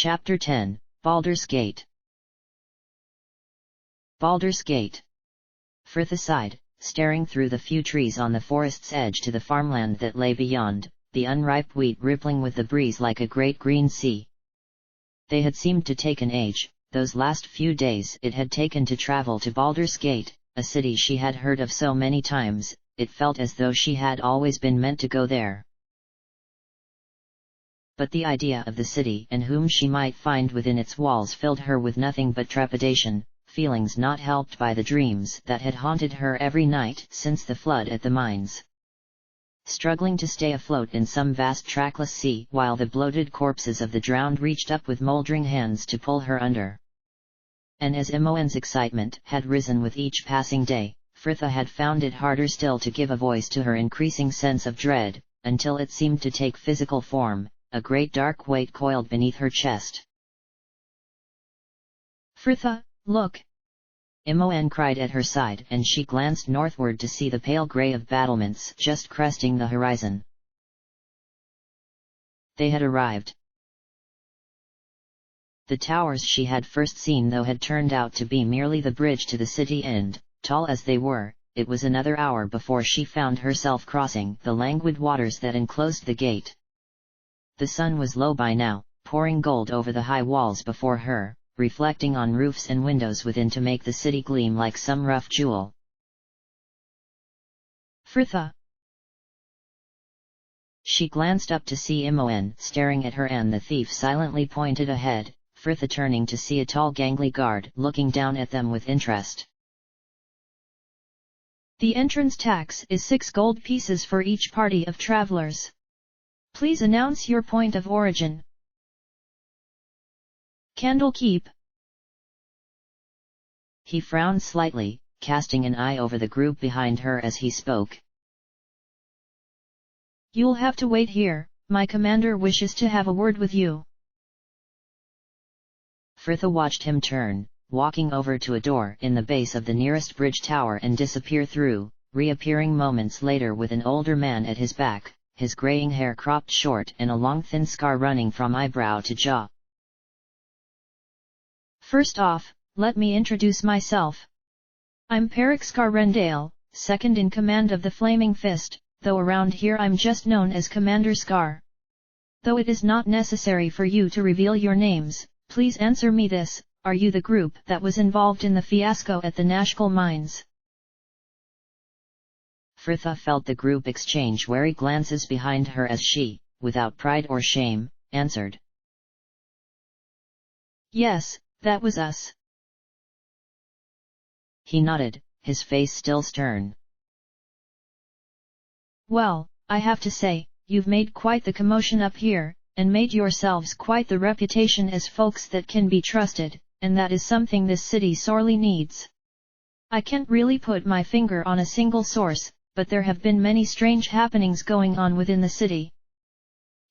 Chapter 10, Baldur's Gate. Baldur's Gate. Frithla sighed, staring through the few trees on the forest's edge to the farmland that lay beyond, the unripe wheat rippling with the breeze like a great green sea. They had seemed to take an age, those last few days it had taken to travel to Baldur's Gate, a city she had heard of so many times. It felt as though she had always been meant to go there. But the idea of the city and whom she might find within its walls filled her with nothing but trepidation, feelings not helped by the dreams that had haunted her every night since the flood at the mines. Struggling to stay afloat in some vast trackless sea while the bloated corpses of the drowned reached up with mouldering hands to pull her under. And as Imoen's excitement had risen with each passing day, Frithla had found it harder still to give a voice to her increasing sense of dread, until it seemed to take physical form, a great dark weight coiled beneath her chest. "Frithla, look!" Imoen cried at her side, and she glanced northward to see the pale grey of battlements just cresting the horizon. They had arrived. The towers she had first seen though had turned out to be merely the bridge to the city and, tall as they were, it was another hour before she found herself crossing the languid waters that enclosed the gate. The sun was low by now, pouring gold over the high walls before her, reflecting on roofs and windows within to make the city gleam like some rough jewel. "Frithla!" She glanced up to see Imoen staring at her, and the thief silently pointed ahead, Frithla turning to see a tall gangly guard looking down at them with interest. "The entrance tax is 6 gold pieces for each party of travelers. Please announce your point of origin." "Candlekeep." He frowned slightly, casting an eye over the group behind her as he spoke. "You'll have to wait here, my commander wishes to have a word with you." Frithla watched him turn, walking over to a door in the base of the nearest bridge tower and disappear through, reappearing moments later with an older man at his back, his graying hair cropped short and a long thin scar running from eyebrow to jaw. "First off, let me introduce myself. I'm Peric Scarrendale, second in command of the Flaming Fist, though around here I'm just known as Commander Scar. Though it is not necessary for you to reveal your names, please answer me this: are you the group that was involved in the fiasco at the Nashkel mines?" Frithla felt the group exchange wary glances behind her as she, without pride or shame, answered. "Yes, that was us." He nodded, his face still stern. "Well, I have to say, you've made quite the commotion up here, and made yourselves quite the reputation as folks that can be trusted, and that is something this city sorely needs. I can't really put my finger on a single source, but there have been many strange happenings going on within the city."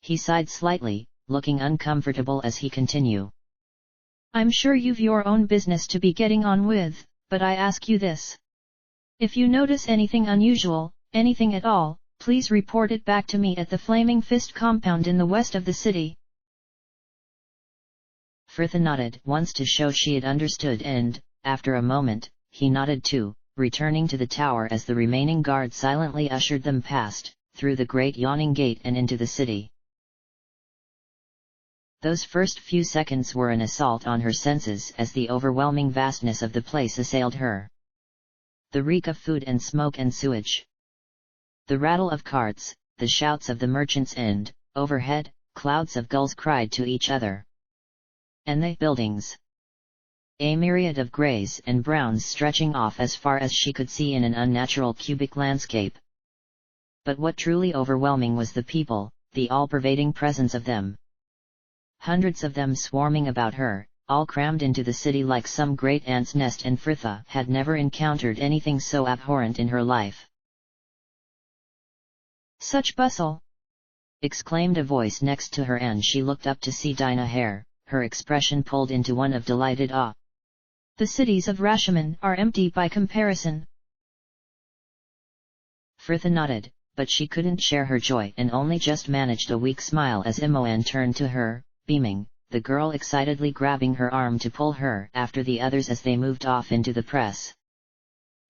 He sighed slightly, looking uncomfortable as he continued. "I'm sure you've your own business to be getting on with, but I ask you this. If you notice anything unusual, anything at all, please report it back to me at the Flaming Fist compound in the west of the city." Frithla nodded once to show she had understood, and, after a moment, he nodded too, returning to the tower as the remaining guard silently ushered them past, through the great yawning gate and into the city. Those first few seconds were an assault on her senses as the overwhelming vastness of the place assailed her. The reek of food and smoke and sewage. The rattle of carts, the shouts of the merchants, and, overhead, clouds of gulls cried to each other. And the buildings. A myriad of greys and browns stretching off as far as she could see in an unnatural cubic landscape. But what truly overwhelming was the people, the all-pervading presence of them. Hundreds of them swarming about her, all crammed into the city like some great ant's nest, and Frithla had never encountered anything so abhorrent in her life. "Such bustle!" exclaimed a voice next to her, and she looked up to see Dinah Hare, her expression pulled into one of delighted awe. "The cities of Rashomon are empty by comparison." Frithla nodded, but she couldn't share her joy and only just managed a weak smile as Imoen turned to her, beaming, the girl excitedly grabbing her arm to pull her after the others as they moved off into the press.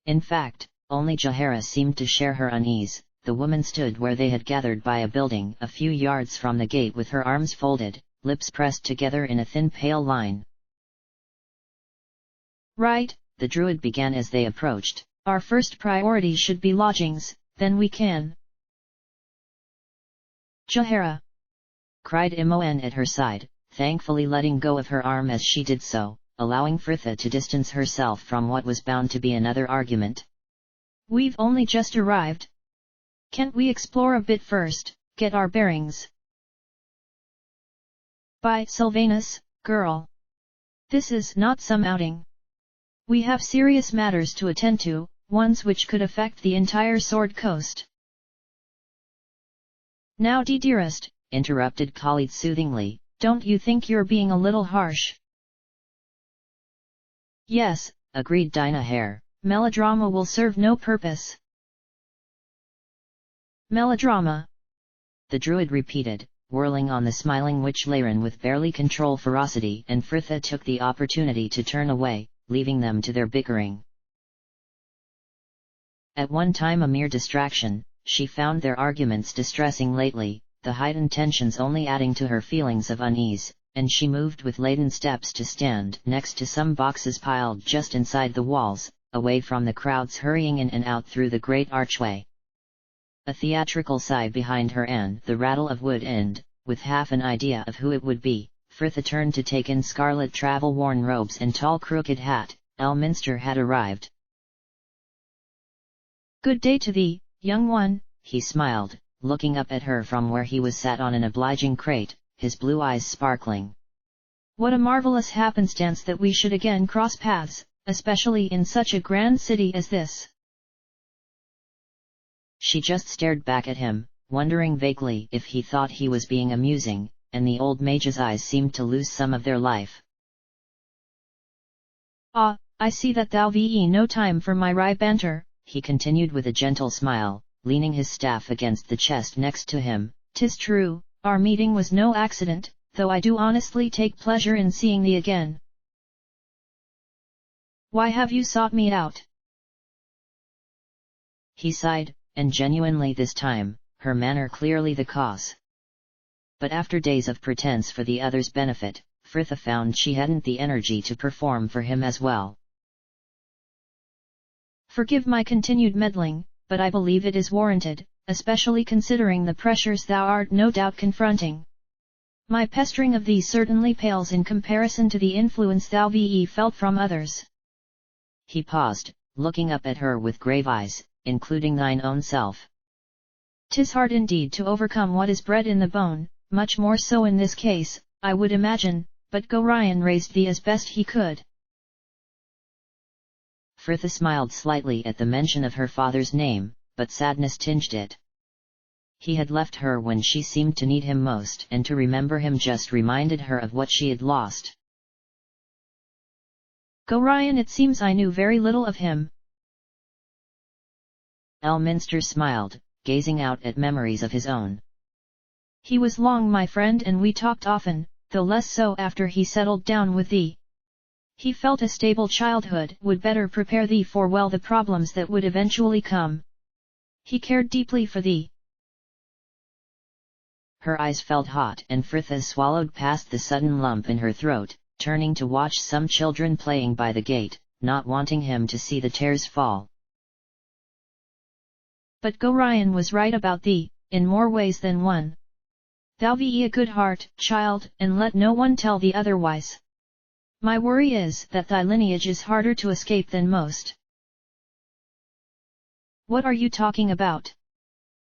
In fact, only Jahara seemed to share her unease. The woman stood where they had gathered by a building a few yards from the gate with her arms folded, lips pressed together in a thin pale line. Right, the druid began as they approached. Our first priority should be lodgings, then we can. Jahara! Cried Imoen at her side, thankfully letting go of her arm as she did so, allowing Fritha to distance herself from what was bound to be another argument. We've only just arrived. Can't we explore a bit first, get our bearings? By Sylvanus, girl! This is not some outing. We have serious matters to attend to, ones which could affect the entire Sword Coast. Now dearest, interrupted Khalid soothingly, don't you think you're being a little harsh? Yes, agreed Dinaher, melodrama will serve no purpose. Melodrama? The druid repeated, whirling on the smiling witch Laren with barely controlled ferocity, and Fritha took the opportunity to turn away, leaving them to their bickering. At one time a mere distraction, she found their arguments distressing lately, the heightened tensions only adding to her feelings of unease, and she moved with laden steps to stand next to some boxes piled just inside the walls, away from the crowds hurrying in and out through the great archway. A theatrical sigh behind her and the rattle of wood and, with half an idea of who it would be, Fritha turned to take in scarlet travel-worn robes and tall crooked hat. Elminster had arrived. Good day to thee, young one, he smiled, looking up at her from where he was sat on an obliging crate, his blue eyes sparkling. What a marvelous happenstance that we should again cross paths, especially in such a grand city as this. She just stared back at him, wondering vaguely if he thought he was being amusing, and the old mage's eyes seemed to lose some of their life. Ah, I see that thou ve no time for my wry banter, he continued with a gentle smile, leaning his staff against the chest next to him. 'Tis true, our meeting was no accident, though I do honestly take pleasure in seeing thee again. Why have you sought me out? He sighed, and genuinely this time, her manner clearly the cause. But after days of pretense for the other's benefit, Fritha found she hadn't the energy to perform for him as well. Forgive my continued meddling, but I believe it is warranted, especially considering the pressures thou art no doubt confronting. My pestering of thee certainly pales in comparison to the influence thou felt from others. He paused, looking up at her with grave eyes, including thine own self. 'Tis hard indeed to overcome what is bred in the bone, much more so in this case, I would imagine, but Gorion raised thee as best he could. Fritha smiled slightly at the mention of her father's name, but sadness tinged it. He had left her when she seemed to need him most, and to remember him just reminded her of what she had lost. Gorion, it seems I knew very little of him. Elminster smiled, gazing out at memories of his own. He was long my friend and we talked often, though less so after he settled down with thee. He felt a stable childhood would better prepare thee for well the problems that would eventually come. He cared deeply for thee. Her eyes felt hot and Fritha swallowed past the sudden lump in her throat, turning to watch some children playing by the gate, not wanting him to see the tears fall. But Gorion was right about thee, in more ways than one. Thou be a good heart, child, and let no one tell thee otherwise. My worry is that thy lineage is harder to escape than most. What are you talking about?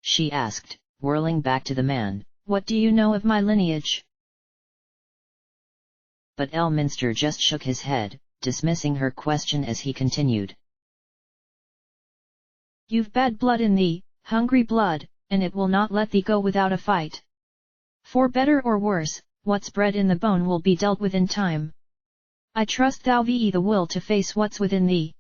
She asked, whirling back to the man. What do you know of my lineage? But Elminster just shook his head, dismissing her question as he continued. You've bad blood in thee, hungry blood, and it will not let thee go without a fight. For better or worse, what's bred in the bone will be dealt with in time. I trust thou ve the will to face what's within thee.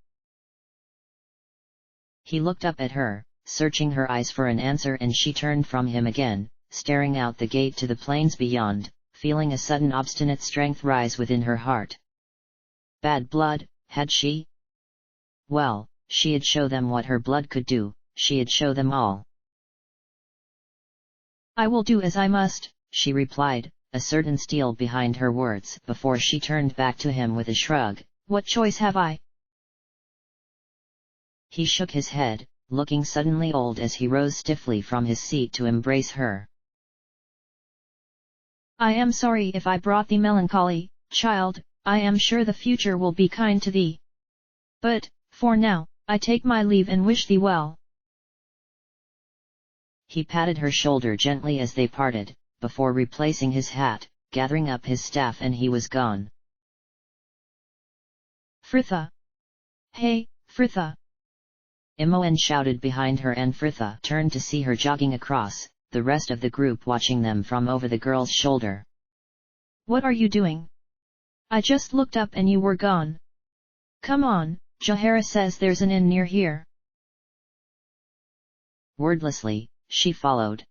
He looked up at her, searching her eyes for an answer, and she turned from him again, staring out the gate to the plains beyond, feeling a sudden obstinate strength rise within her heart. Bad blood, had she? Well, she'd show them what her blood could do, she'd show them all. I will do as I must, she replied, a certain steel behind her words, before she turned back to him with a shrug. What choice have I? He shook his head, looking suddenly old as he rose stiffly from his seat to embrace her. I am sorry if I brought thee melancholy, child, I am sure the future will be kind to thee. But, for now, I take my leave and wish thee well. He patted her shoulder gently as they parted, before replacing his hat, gathering up his staff, and he was gone. Fritha! Hey, Fritha! Imoen shouted behind her, and Fritha turned to see her jogging across, the rest of the group watching them from over the girl's shoulder. What are you doing? I just looked up and you were gone. Come on, Jahara says there's an inn near here. Wordlessly, she followed.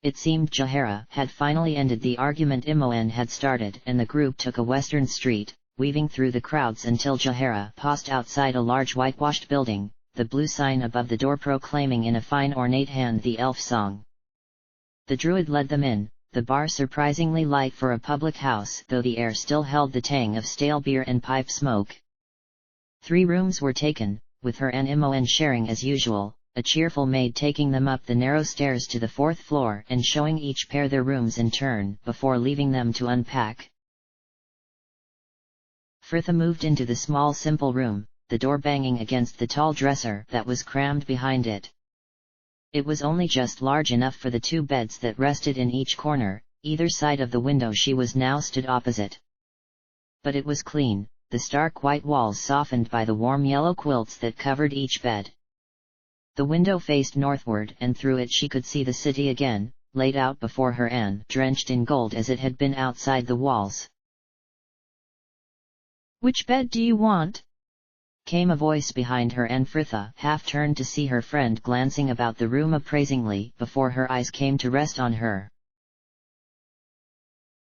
It seemed Jahara had finally ended the argument Imoen had started, and the group took a western street, weaving through the crowds until Jahara paused outside a large whitewashed building, the blue sign above the door proclaiming in a fine ornate hand the elf song. The druid led them in, the bar surprisingly light for a public house, though the air still held the tang of stale beer and pipe smoke. 3 rooms were taken, with her and Imoen sharing as usual, a cheerful maid taking them up the narrow stairs to the 4th floor and showing each pair their rooms in turn, before leaving them to unpack. Fritha moved into the small simple room, the door banging against the tall dresser that was crammed behind it. It was only just large enough for the 2 beds that rested in each corner, either side of the window she was now stood opposite. But it was clean, the stark white walls softened by the warm yellow quilts that covered each bed. The window faced northward, and through it she could see the city again, laid out before her and drenched in gold as it had been outside the walls. Which bed do you want? Came a voice behind her, and Fritha half turned to see her friend glancing about the room appraisingly before her eyes came to rest on her.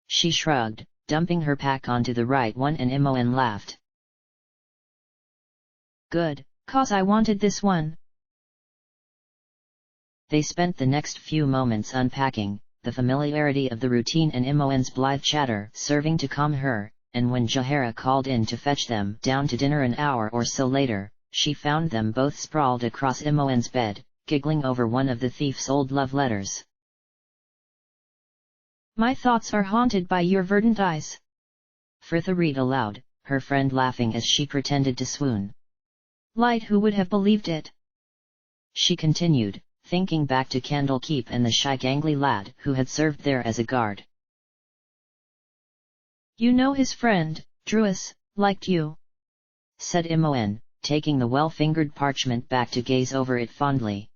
She shrugged, dumping her pack onto the right one, and Imoen laughed. Good, 'cause I wanted this one. They spent the next few moments unpacking, the familiarity of the routine and Imoen's blithe chatter serving to calm her, and when Jahara called in to fetch them down to dinner an hour or so later, she found them both sprawled across Imoen's bed, giggling over one of the thief's old love letters. My thoughts are haunted by your verdant eyes. Fritha read aloud, her friend laughing as she pretended to swoon. Light, who would have believed it? She continued, thinking back to Candlekeep and the shy gangly lad who had served there as a guard. You know his friend, Druis, liked you, said Imoen, taking the well-fingered parchment back to gaze over it fondly.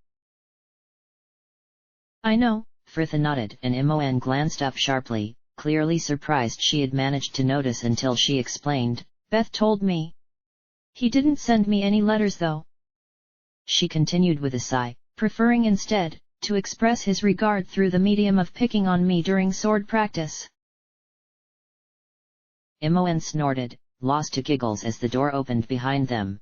I know, Fritha nodded, and Imoen glanced up sharply, clearly surprised she had managed to notice until she explained, Beth told me. He didn't send me any letters though. She continued with a sigh, preferring instead, to express his regard through the medium of picking on me during sword practice. Imoen snorted, lost to giggles as the door opened behind them.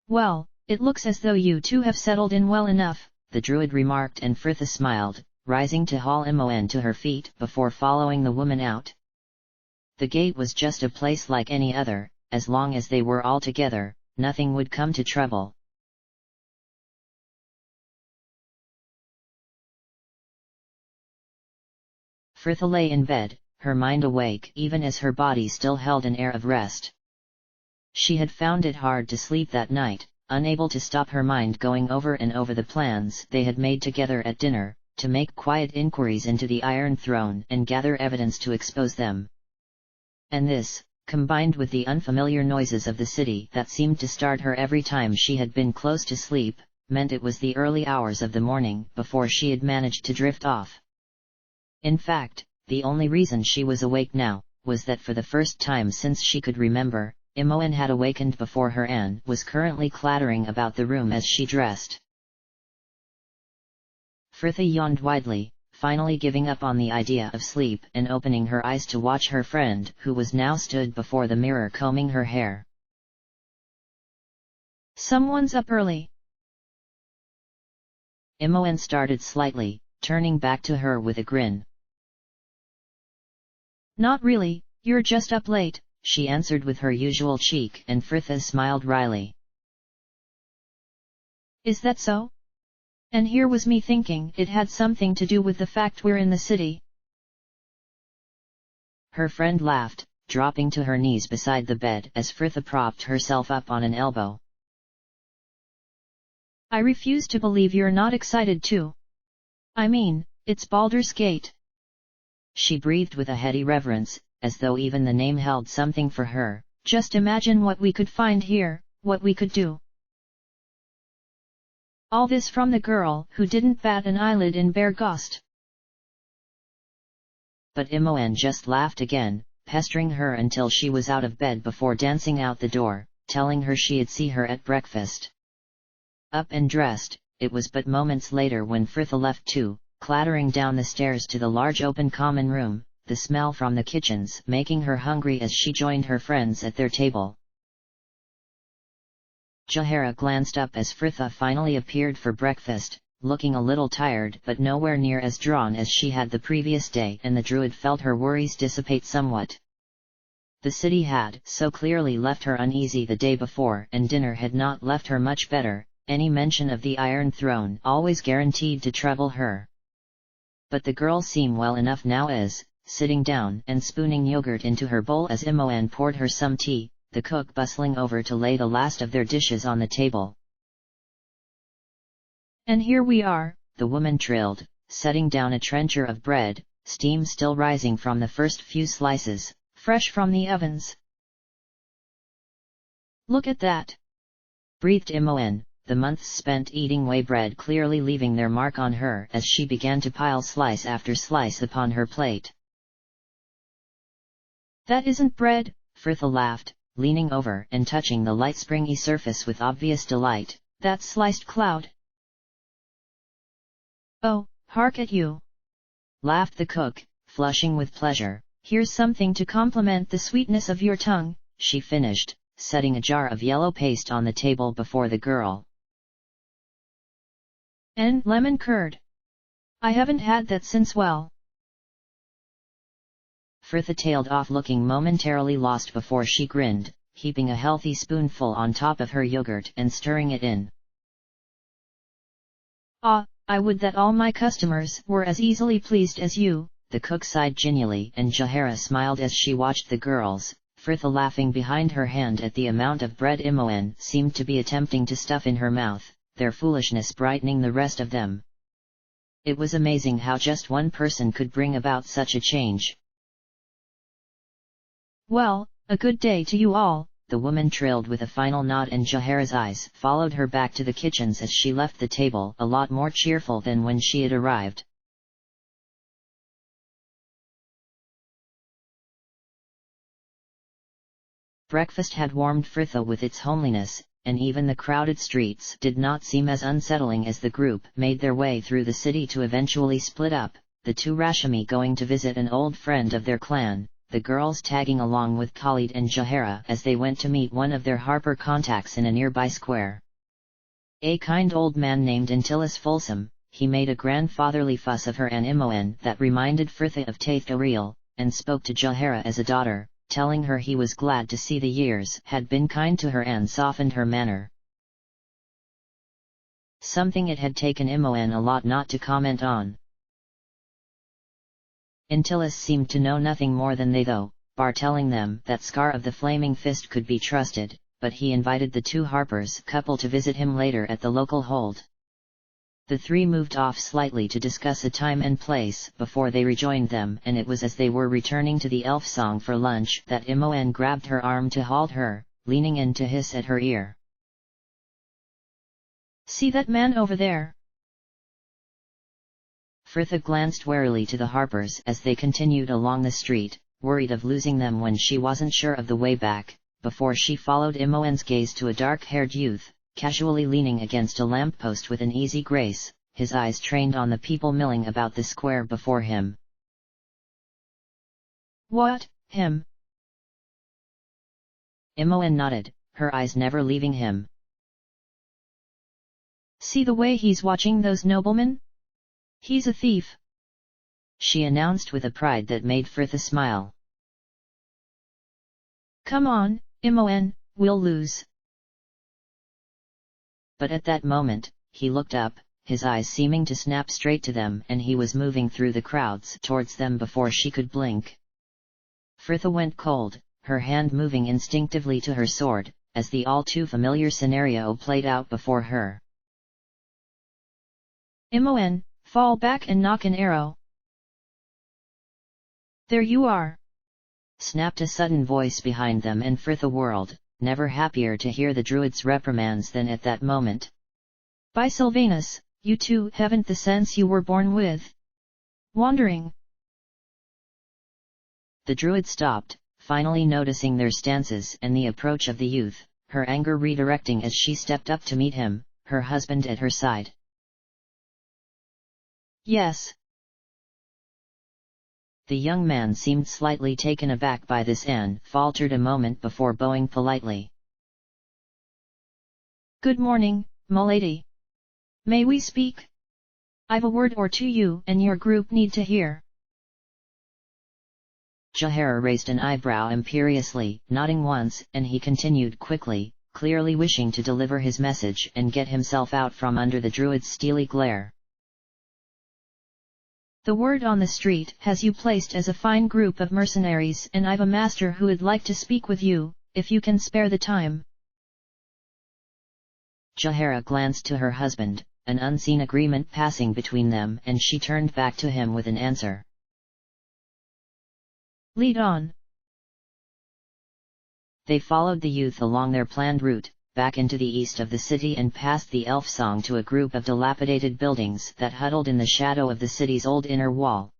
Well, it looks as though you 2 have settled in well enough, the druid remarked, and Fritha smiled, rising to haul Imoen to her feet before following the woman out. The gate was just a place like any other, as long as they were all together, nothing would come to trouble. Fritha lay in bed, her mind awake even as her body still held an air of rest. She had found it hard to sleep that night, unable to stop her mind going over and over the plans they had made together at dinner, to make quiet inquiries into the Iron Throne and gather evidence to expose them. And this, combined with the unfamiliar noises of the city that seemed to start her every time she had been close to sleep, meant it was the early hours of the morning before she had managed to drift off. In fact, the only reason she was awake now, was that for the first time since she could remember, Imoen had awakened before her and was currently clattering about the room as she dressed. Fritha yawned widely, finally giving up on the idea of sleep and opening her eyes to watch her friend, who was now stood before the mirror combing her hair. Someone's up early. Imoen started slightly, turning back to her with a grin. Not really, you're just up late, she answered with her usual cheek, and Fritha smiled wryly. Is that so? And here was me thinking it had something to do with the fact we're in the city. Her friend laughed, dropping to her knees beside the bed as Fritha propped herself up on an elbow. I refuse to believe you're not excited too. I mean, it's Baldur's Gate. She breathed with a heady reverence, as though even the name held something for her. Just imagine what we could find here, what we could do. All this from the girl who didn't bat an eyelid in Bergost. But Imoen just laughed again, pestering her until she was out of bed before dancing out the door, telling her she'd see her at breakfast. Up and dressed, it was but moments later when Fritha left too, clattering down the stairs to the large open common room, the smell from the kitchens making her hungry as she joined her friends at their table. Jahara glanced up as Fritha finally appeared for breakfast, looking a little tired but nowhere near as drawn as she had the previous day, and the druid felt her worries dissipate somewhat. The city had so clearly left her uneasy the day before, and dinner had not left her much better. Any mention of the Iron Throne always guaranteed to trouble her. But the girl seemed well enough now as, sitting down and spooning yogurt into her bowl as Imoen poured her some tea, the cook bustling over to lay the last of their dishes on the table. And here we are, the woman trilled, setting down a trencher of bread, steam still rising from the first few slices, fresh from the ovens. Look at that! Breathed Imoen, the months spent eating whey bread clearly leaving their mark on her as she began to pile slice after slice upon her plate. That isn't bread, Fritha laughed, leaning over and touching the light springy surface with obvious delight. That's sliced cloud. Oh, hark at you! Laughed the cook, flushing with pleasure. Here's something to complement the sweetness of your tongue, she finished, setting a jar of yellow paste on the table before the girl. And lemon curd. I haven't had that since well. Fritha tailed off, looking momentarily lost before she grinned, heaping a healthy spoonful on top of her yogurt and stirring it in. Ah, I would that all my customers were as easily pleased as you, the cook sighed genially, and Jahara smiled as she watched the girls, Fritha laughing behind her hand at the amount of bread Imoen seemed to be attempting to stuff in her mouth, their foolishness brightening the rest of them. It was amazing how just one person could bring about such a change. Well, a good day to you all, the woman trilled with a final nod, and Jahara's eyes followed her back to the kitchens as she left the table, a lot more cheerful than when she had arrived. Breakfast had warmed Fritha with its homeliness, and even the crowded streets did not seem as unsettling as the group made their way through the city to eventually split up, the two Rashmi going to visit an old friend of their clan, the girls tagging along with Khalid and Jahara as they went to meet one of their Harper contacts in a nearby square. A kind old man named Antilles Folsom, he made a grandfatherly fuss of her and Imoen that reminded Fritha of Taith Ariel, and spoke to Jahara as a daughter, telling her he was glad to see the years had been kind to her and softened her manner. Something it had taken Imoen a lot not to comment on. Antilles seemed to know nothing more than they though, bar telling them that Scar of the Flaming Fist could be trusted, but he invited the two Harpers couple to visit him later at the local hold. The three moved off slightly to discuss a time and place before they rejoined them, and it was as they were returning to the elf song for lunch that Imoen grabbed her arm to halt her, leaning in to hiss at her ear. See that man over there? Fritha glanced warily to the Harpers as they continued along the street, worried of losing them when she wasn't sure of the way back, before she followed Imoen's gaze to a dark-haired youth, casually leaning against a lamppost with an easy grace, his eyes trained on the people milling about the square before him. What, him? Imoen nodded, her eyes never leaving him. See the way he's watching those noblemen? He's a thief, she announced with a pride that made Fritha smile. Come on, Imoen, we'll lose. But at that moment, he looked up, his eyes seeming to snap straight to them, and he was moving through the crowds towards them before she could blink. Fritha went cold, her hand moving instinctively to her sword, as the all-too-familiar scenario played out before her. Imoen, fall back and knock an arrow. There you are! Snapped a sudden voice behind them, and Fritha whirled, never happier to hear the druid's reprimands than at that moment. By Sylvanus, you two haven't the sense you were born with. Wandering. The druid stopped, finally noticing their stances and the approach of the youth, her anger redirecting as she stepped up to meet him, her husband at her side. Yes. The young man seemed slightly taken aback by this and faltered a moment before bowing politely. Good morning, m'lady. May we speak? I've a word or two you and your group need to hear. Jahara raised an eyebrow imperiously, nodding once, and he continued quickly, clearly wishing to deliver his message and get himself out from under the druid's steely glare. The word on the street has you placed as a fine group of mercenaries, and I've a master who would like to speak with you, if you can spare the time. Jahara glanced to her husband, an unseen agreement passing between them, and she turned back to him with an answer. Lead on. They followed the youth along their planned route, back into the east of the city and past the elf song to a group of dilapidated buildings that huddled in the shadow of the city's old inner wall.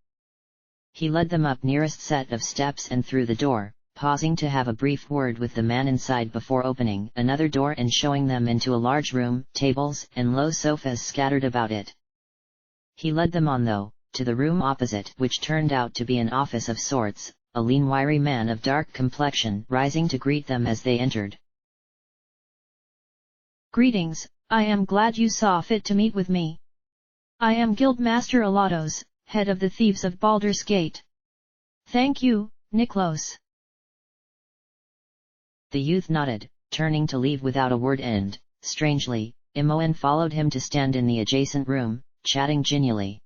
He led them up nearest set of steps and through the door, pausing to have a brief word with the man inside before opening another door and showing them into a large room, tables and low sofas scattered about it. He led them on though, to the room opposite, which turned out to be an office of sorts, a lean wiry man of dark complexion rising to greet them as they entered. Greetings, I am glad you saw fit to meet with me. I am Guildmaster Alatos, head of the thieves of Baldur's Gate. Thank you, Niklos. The youth nodded, turning to leave without a word, and, strangely, Imoen followed him to stand in the adjacent room, chatting genially.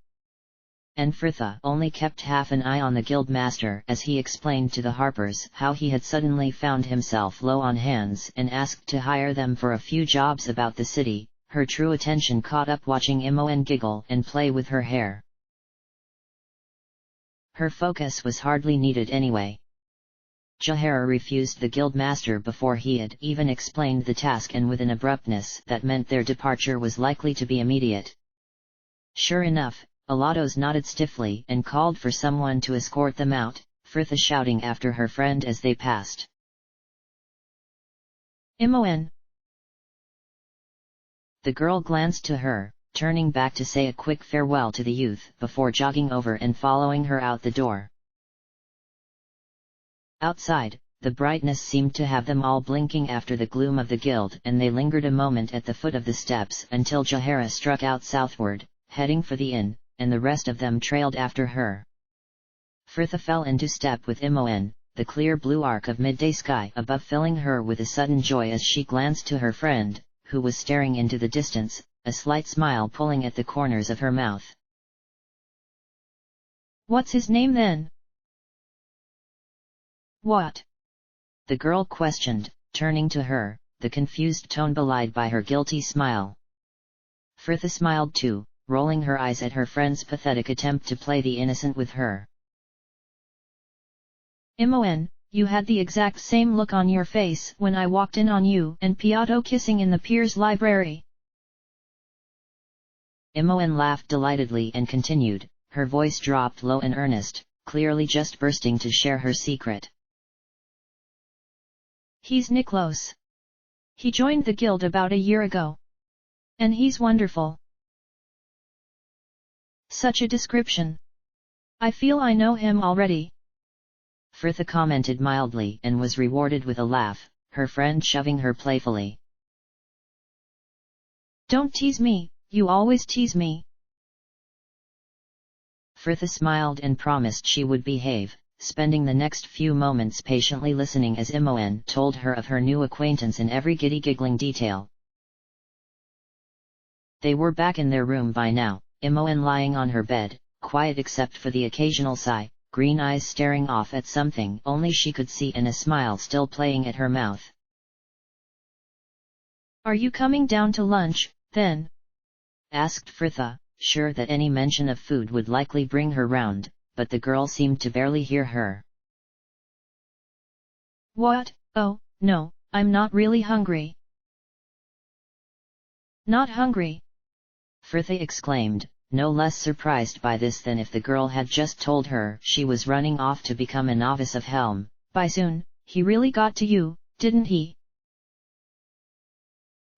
And Fritha only kept half an eye on the guildmaster as he explained to the harpers how he had suddenly found himself low on hands and asked to hire them for a few jobs about the city, her true attention caught up watching Imoen giggle and play with her hair. Her focus was hardly needed anyway. Jahara refused the guildmaster before he had even explained the task, and with an abruptness that meant their departure was likely to be immediate. Sure enough, Alatos nodded stiffly and called for someone to escort them out, Fritha shouting after her friend as they passed. Imoen. The girl glanced to her, turning back to say a quick farewell to the youth before jogging over and following her out the door. Outside, the brightness seemed to have them all blinking after the gloom of the guild, and they lingered a moment at the foot of the steps until Jahara struck out southward, heading for the inn, and the rest of them trailed after her. Fritha fell into step with Imoen, the clear blue arc of midday sky above filling her with a sudden joy as she glanced to her friend, who was staring into the distance, a slight smile pulling at the corners of her mouth. What's his name then? What? The girl questioned, turning to her, the confused tone belied by her guilty smile. Fritha smiled too, rolling her eyes at her friend's pathetic attempt to play the innocent with her. Imoen, you had the exact same look on your face when I walked in on you and Piotto kissing in the Piers library. Imoen laughed delightedly and continued, her voice dropped low and earnest, clearly just bursting to share her secret. He's Niklos. He joined the guild about a year ago. And he's wonderful. Such a description. I feel I know him already. Frithha commented mildly and was rewarded with a laugh, her friend shoving her playfully. Don't tease me, you always tease me. Frithha smiled and promised she would behave, spending the next few moments patiently listening as Imoen told her of her new acquaintance in every giddy giggling detail. They were back in their room by now, Imoen lying on her bed, quiet except for the occasional sigh, green eyes staring off at something only she could see and a smile still playing at her mouth. Are you coming down to lunch, then? Asked Frithha, sure that any mention of food would likely bring her round, but the girl seemed to barely hear her. What? Oh, no, I'm not really hungry. Not hungry? Frithha exclaimed, no less surprised by this than if the girl had just told her she was running off to become a novice of Helm. By soon, he really got to you, didn't he?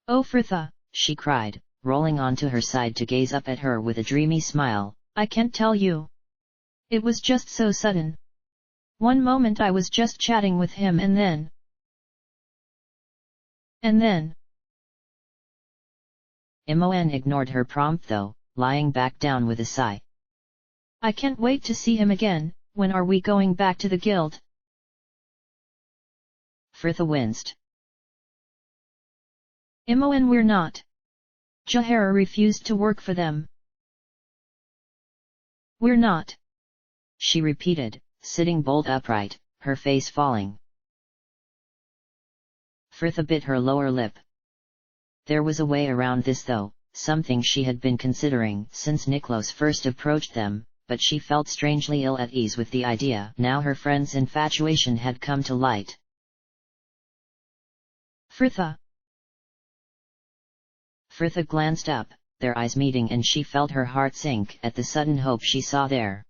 Oh Frithha, she cried, rolling onto her side to gaze up at her with a dreamy smile. I can't tell you. It was just so sudden. One moment I was just chatting with him and then... Imoen ignored her prompt though, lying back down with a sigh. I can't wait to see him again. When are we going back to the guild? Frithha winced. Imoen, we're not. Jahara refused to work for them. We're not. She repeated, sitting bolt upright, her face falling. Frithha bit her lower lip. There was a way around this though, something she had been considering since Niklos first approached them, but she felt strangely ill at ease with the idea now her friend's infatuation had come to light. Frithha. Frithha glanced up, their eyes meeting, and she felt her heart sink at the sudden hope she saw there.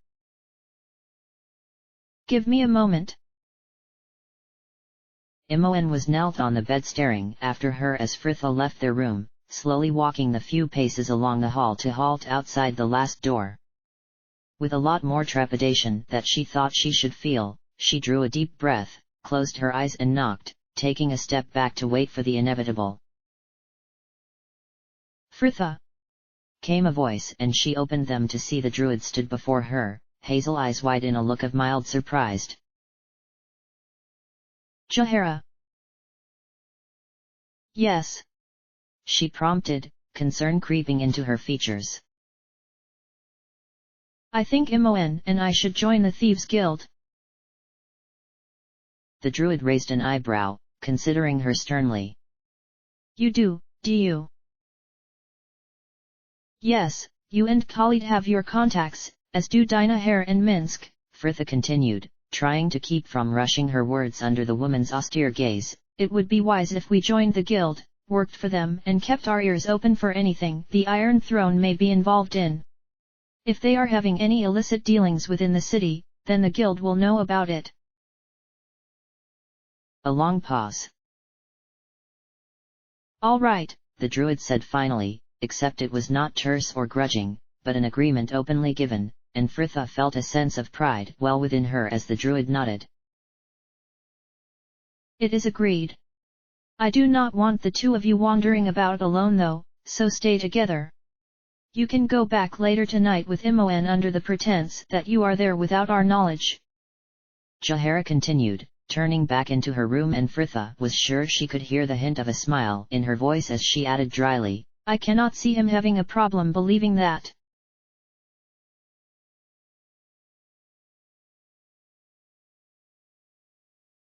Give me a moment. Imoen was knelt on the bed staring after her as Frithha left their room, slowly walking the few paces along the hall to halt outside the last door. With a lot more trepidation that she thought she should feel, she drew a deep breath, closed her eyes and knocked, taking a step back to wait for the inevitable. Frithha! Came a voice, and she opened them to see the druid stood before her, hazel eyes wide in a look of mild surprise. Jahara. Yes. She prompted, concern creeping into her features. I think Imoen and I should join the Thieves' Guild. The druid raised an eyebrow, considering her sternly. You do you? Yes, you and Khalid have your contacts, as do Dinaher and Minsk, Frithha continued, trying to keep from rushing her words under the woman's austere gaze. It would be wise if we joined the guild, worked for them and kept our ears open for anything the Iron Throne may be involved in. If they are having any illicit dealings within the city, then the guild will know about it. A long pause. All right, the druid said finally, except it was not terse or grudging, but an agreement openly given, and Frithha felt a sense of pride well within her as the druid nodded. It is agreed. I do not want the two of you wandering about alone though, so stay together. You can go back later tonight with Imoen under the pretense that you are there without our knowledge. Jahara continued, turning back into her room, and Frithha was sure she could hear the hint of a smile in her voice as she added dryly, I cannot see him having a problem believing that.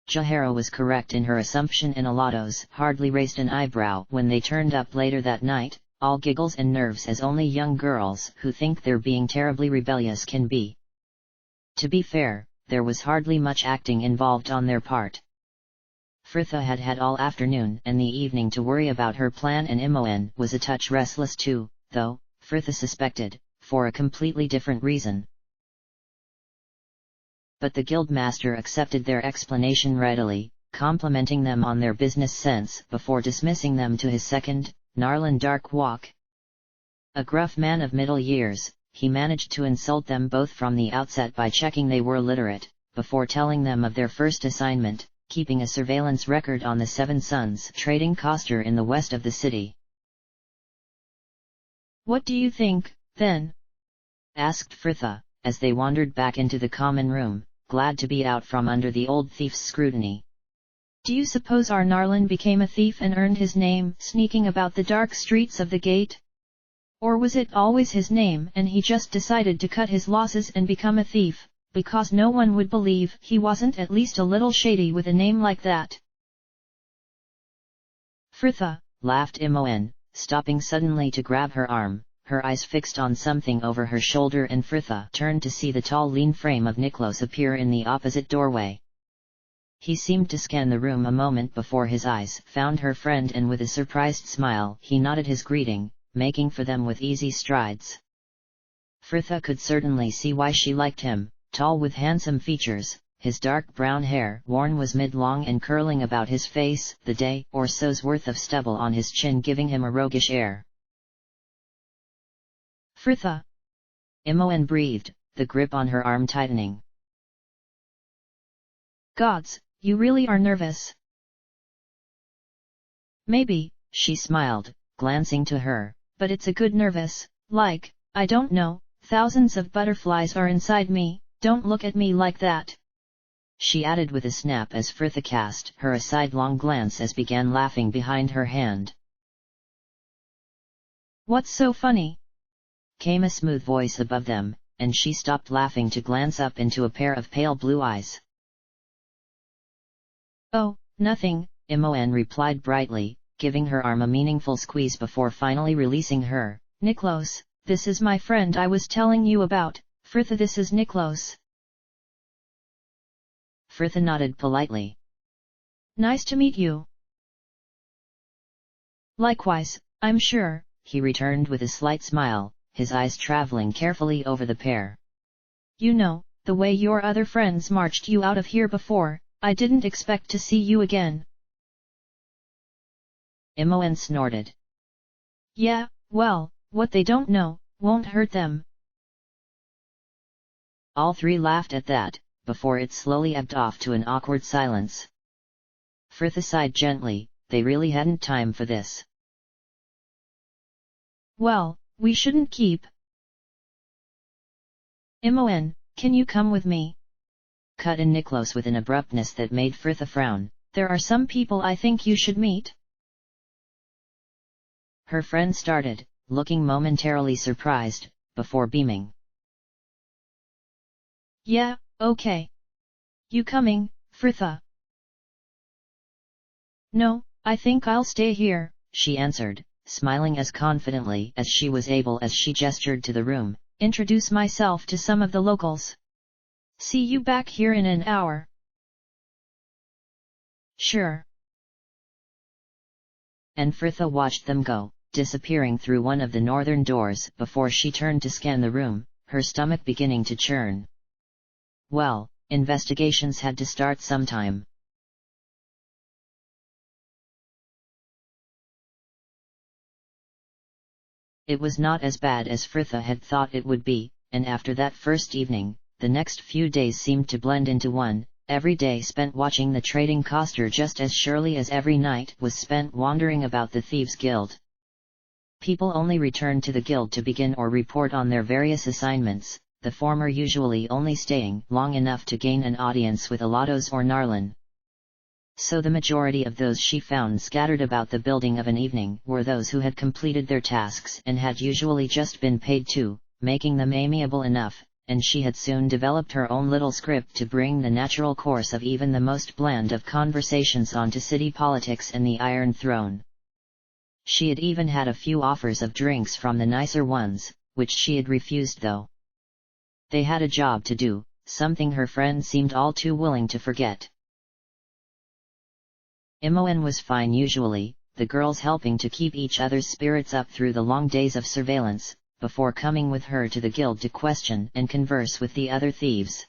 Jahara was correct in her assumption, and Alatos hardly raised an eyebrow when they turned up later that night, all giggles and nerves as only young girls who think they're being terribly rebellious can be. To be fair, there was hardly much acting involved on their part. Frithha had had all afternoon and the evening to worry about her plan, and Imoen was a touch restless too, though, Frithha suspected, for a completely different reason. But the guildmaster accepted their explanation readily, complimenting them on their business sense before dismissing them to his second, gnarlin dark walk. A gruff man of middle years, he managed to insult them both from the outset by checking they were literate, before telling them of their first assignment, keeping a surveillance record on the Seven Suns trading coster in the west of the city. "What do you think, then?" asked Fritha, as they wandered back into the common room, glad to be out from under the old thief's scrutiny. "Do you suppose our Narlin became a thief and earned his name sneaking about the dark streets of the gate? Or was it always his name and he just decided to cut his losses and become a thief, because no one would believe he wasn't at least a little shady with a name like that?" "Fritha," laughed Imoen, stopping suddenly to grab her arm, her eyes fixed on something over her shoulder, and Fritha turned to see the tall lean frame of Niklos appear in the opposite doorway. He seemed to scan the room a moment before his eyes found her friend, and with a surprised smile he nodded his greeting, making for them with easy strides. Fritha could certainly see why she liked him, tall with handsome features, his dark brown hair worn was mid-long and curling about his face, the day or so's worth of stubble on his chin giving him a roguish air. "Fritha," Imoen breathed, the grip on her arm tightening. "Gods, you really are nervous." "Maybe," she smiled, glancing to her, "but it's a good nervous, like, I don't know, thousands of butterflies are inside me, don't look at me like that," she added with a snap as Fritha cast her a sidelong glance as began laughing behind her hand. "What's so funny?" came a smooth voice above them, and she stopped laughing to glance up into a pair of pale blue eyes. "Oh, nothing," Imoen replied brightly, giving her arm a meaningful squeeze before finally releasing her. "Niklos, this is my friend I was telling you about, Fritha, this is Niklos." Fritha nodded politely. "Nice to meet you." "Likewise, I'm sure," he returned with a slight smile, his eyes traveling carefully over the pair. "You know, the way your other friends marched you out of here before, I didn't expect to see you again." Imoen snorted. "Yeah, well, what they don't know, won't hurt them." All three laughed at that, before it slowly ebbed off to an awkward silence. Fritha sighed gently, they really hadn't time for this. "Well, we shouldn't keep." "Imoen, can you come with me?" cut in Niklos with an abruptness that made Fritha frown. "There are some people I think you should meet." Her friend started, looking momentarily surprised, before beaming. "Yeah, okay. You coming, Fritha?" "No, I think I'll stay here," she answered, smiling as confidently as she was able as she gestured to the room. "Introduce myself to some of the locals. See you back here in an hour." "Sure." And Fritha watched them go, disappearing through one of the northern doors before she turned to scan the room, her stomach beginning to churn. Well, investigations had to start sometime. It was not as bad as Fritha had thought it would be, and after that first evening, the next few days seemed to blend into one, every day spent watching the trading coster just as surely as every night was spent wandering about the Thieves' Guild. People only returned to the guild to begin or report on their various assignments, the former usually only staying long enough to gain an audience with Alatos or Narlin. So the majority of those she found scattered about the building of an evening were those who had completed their tasks and had usually just been paid too, making them amiable enough, and she had soon developed her own little script to bring the natural course of even the most bland of conversations onto city politics and the Iron Throne. She had even had a few offers of drinks from the nicer ones, which she had refused though. They had a job to do, something her friend seemed all too willing to forget. Imoen was fine usually, the girls helping to keep each other's spirits up through the long days of surveillance, before coming with her to the guild to question and converse with the other thieves.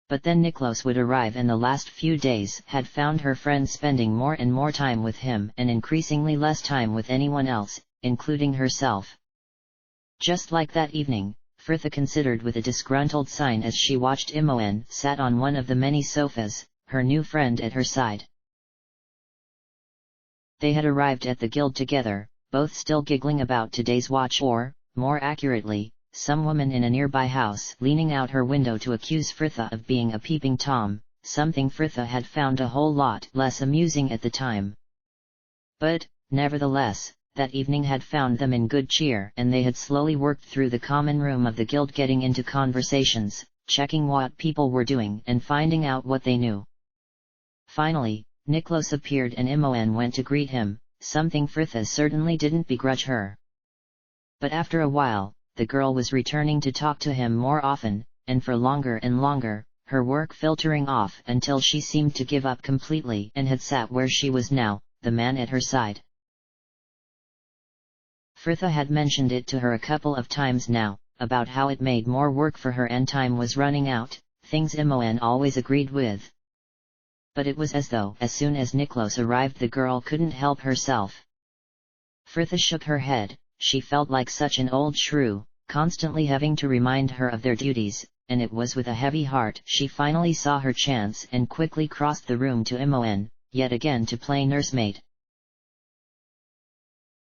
But then Niklos would arrive, and the last few days had found her friend spending more and more time with him and increasingly less time with anyone else, including herself. Just like that evening, Frithha considered with a disgruntled sign as she watched Imoen sat on one of the many sofas, her new friend at her side. They had arrived at the guild together, both still giggling about today's watch or, more accurately, some woman in a nearby house leaning out her window to accuse Frithha of being a peeping Tom, something Frithha had found a whole lot less amusing at the time. But, nevertheless, that evening had found them in good cheer and they had slowly worked through the common room of the guild, getting into conversations, checking what people were doing and finding out what they knew. Finally, Niklos appeared and Imoen went to greet him, something Frithha certainly didn't begrudge her. But after a while, the girl was returning to talk to him more often, and for longer and longer, her work filtering off until she seemed to give up completely and had sat where she was now, the man at her side. Frithha had mentioned it to her a couple of times now, about how it made more work for her and time was running out, things Imoen always agreed with. But it was as though as soon as Niklos arrived the girl couldn't help herself. Frithha shook her head, she felt like such an old shrew, constantly having to remind her of their duties, and it was with a heavy heart she finally saw her chance and quickly crossed the room to Imoen, yet again to play nursemaid.